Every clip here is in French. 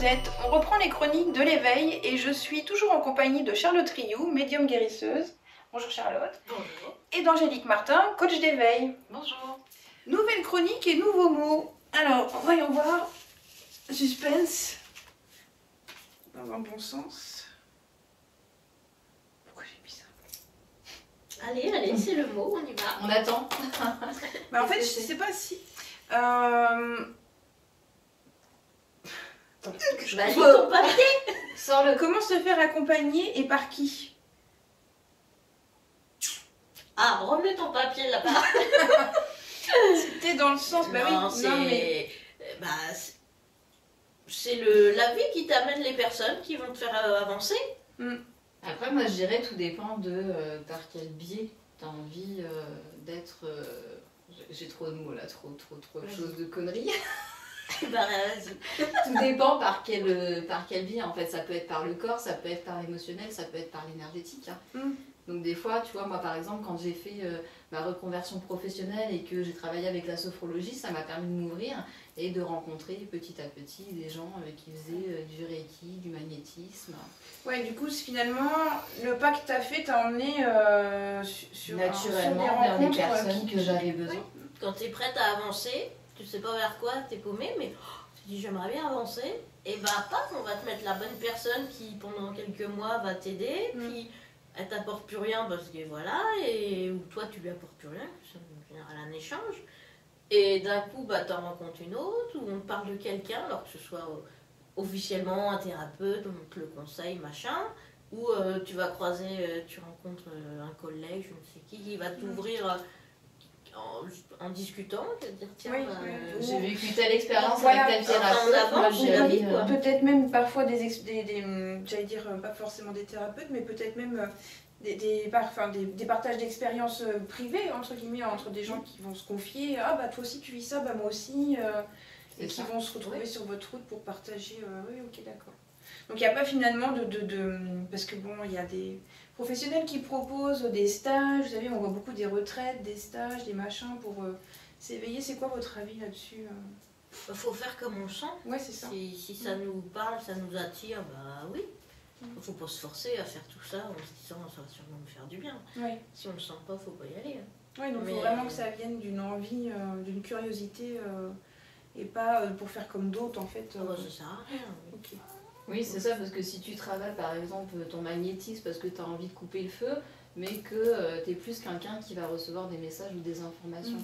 Rosette, on reprend les chroniques de l'éveil et je suis toujours en compagnie de Charlotte Rioux, médium guérisseuse. Bonjour Charlotte. Bonjour. Et d'Angélique Martin, coach d'éveil. Bonjour. Nouvelle chronique et nouveaux mots. Alors, voyons voir. Suspense. Dans un bon sens. Pourquoi j'ai mis ça? Allez, c'est le mot, on y va. On attend. Bah, en fait, je sais pas si... Vas-y, ton papier. Sors-le. Comment se faire accompagner et par qui? Ah, remets ton papier là-bas. C'était dans le sens... Bah non, oui, non mais... c'est la vie qui t'amène les personnes qui vont te faire avancer. Après, moi, je dirais tout dépend de par quel biais tu as envie d'être... J'ai trop de mots là, trop de choses de conneries. Bah, vas-y. Tout dépend par quel biais, en fait. Ça peut être par le corps, ça peut être par l'émotionnel, ça peut être par l'énergétique. Hein. Donc des fois, tu vois, moi par exemple, quand j'ai fait ma reconversion professionnelle et que j'ai travaillé avec la sophrologie, ça m'a permis de m'ouvrir et de rencontrer petit à petit des gens qui faisaient du reiki, du magnétisme. Ouais, du coup, finalement, le pas que tu as fait t'a emmené sur naturellement vers des personnes que j'avais besoin. Ouais. Quand tu es prête à avancer, tu sais pas vers quoi, tu es paumé, mais tu dis j'aimerais bien avancer, et bah paf, on va te mettre la bonne personne qui pendant quelques mois va t'aider, puis elle t'apporte plus rien parce que voilà, ou toi tu lui apportes plus rien, c'est en général un échange, et d'un coup bah t'en rencontres une autre, ou on te parle de quelqu'un, alors que ce soit officiellement un thérapeute, on te le conseille, machin, ou tu vas croiser, tu rencontres un collègue, je ne sais qui va t'ouvrir en discutant, je veux dire tiens, j'ai vécu telle expérience voilà, avec tel thérapeute, peut-être même parfois j'allais dire pas forcément des thérapeutes, mais peut-être même des partages d'expériences privées entre guillemets, entre des gens qui vont se confier, ah bah toi aussi tu vis ça, bah moi aussi, et qui vont se retrouver sur votre route pour partager, oui ok d'accord. Donc il n'y a pas finalement parce que bon, il y a des professionnels qui proposent des stages, vous savez, on voit beaucoup des retraites, des stages, des machins pour s'éveiller. C'est quoi votre avis là-dessus? Il faut faire comme on sent. Ouais, c'est ça. Si ça nous parle, ça nous attire, bah oui. Il ne faut pas se forcer à faire tout ça en se disant ça va sûrement me faire du bien. Ouais. Si on ne le sent pas, il ne faut pas y aller. Oui, donc il faut vraiment que ça vienne d'une envie, d'une curiosité, et pas pour faire comme d'autres en fait. Ça sert à rien. Okay. Oui, c'est ça, parce que si tu travailles par exemple ton magnétisme parce que tu as envie de couper le feu, mais que tu es plus quelqu'un qui va recevoir des messages ou des informations,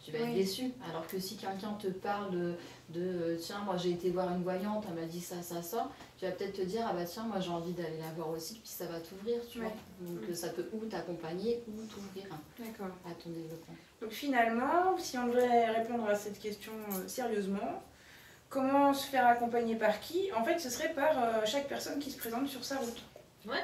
tu vas être déçu. Alors que si quelqu'un te parle tiens, moi j'ai été voir une voyante, elle m'a dit ça, tu vas peut-être te dire ah bah tiens, moi j'ai envie d'aller la voir aussi, puis ça va t'ouvrir, tu vois. Donc ça peut ou t'accompagner ou t'ouvrir à ton développement. Donc finalement, si on devait répondre à cette question sérieusement, comment se faire accompagner par qui? En fait, ce serait par chaque personne qui se présente sur sa route. Ouais.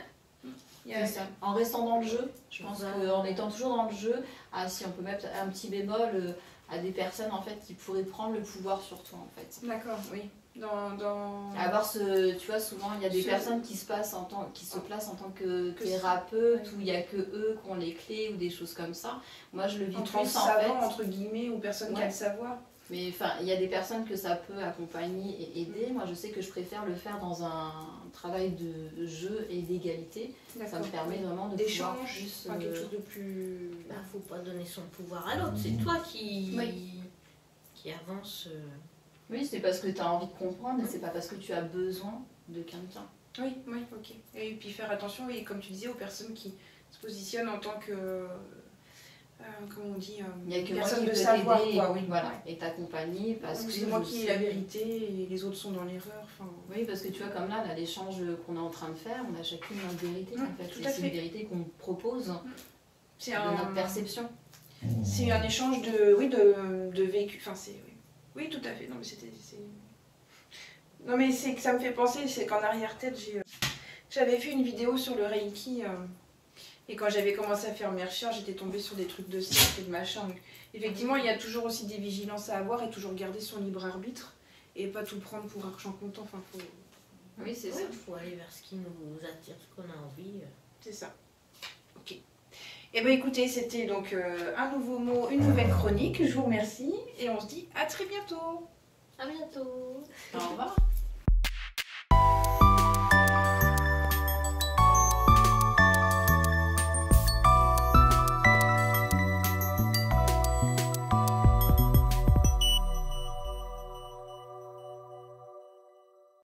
C'est ça. En restant dans le jeu, je pense qu'en étant toujours dans le jeu, si on peut mettre un petit bémol à des personnes en fait qui pourraient prendre le pouvoir sur toi en fait. D'accord, oui. Avoir tu vois, souvent il y a des personnes qui se placent en tant que thérapeutes, où il n'y a que eux qui ont les clés ou des choses comme ça. Moi je le vis plus en fait. Entre guillemets, ou personne qui a le savoir. Mais enfin, il y a des personnes que ça peut accompagner et aider. Moi, je sais que je préfère le faire dans un travail de jeu et d'égalité. Ça me permet vraiment de pouvoir plus... quelque chose de plus... Bah, faut pas donner son pouvoir à l'autre. C'est toi qui avance. Oui, c'est parce que tu as envie de comprendre et c'est pas parce que tu as besoin de quelqu'un. Oui, ok. Et puis faire attention, oui, comme tu disais, aux personnes qui se positionnent en tant que... comment on dit, il y a que personne moi de qui savoir, peut t'aider, quoi, oui. Voilà, et t'accompagner parce que c'est moi qui ai la vérité et les autres sont dans l'erreur. Oui, parce que tu vois, comme là l'échange qu'on est en train de faire, on a chacune notre vérité en fait. C'est une vérité qu'on propose, c'est notre perception. C'est un échange de vécu. Enfin, oui, tout à fait. Non, mais c'est que ça me fait penser, c'est qu'en arrière-tête, j'avais fait une vidéo sur le Reiki. Et quand j'avais commencé à faire mes recherches, j'étais tombée sur des trucs de cercle et de machin. Donc, effectivement, il y a toujours aussi des vigilances à avoir et toujours garder son libre arbitre et pas tout prendre pour argent comptant. Enfin, oui, c'est ça. Il faut aller vers ce qui nous attire, ce qu'on a envie. C'est ça. Ok. Et bien écoutez, c'était donc un nouveau mot, une nouvelle chronique. Je vous remercie et on se dit à très bientôt. À bientôt. Au revoir.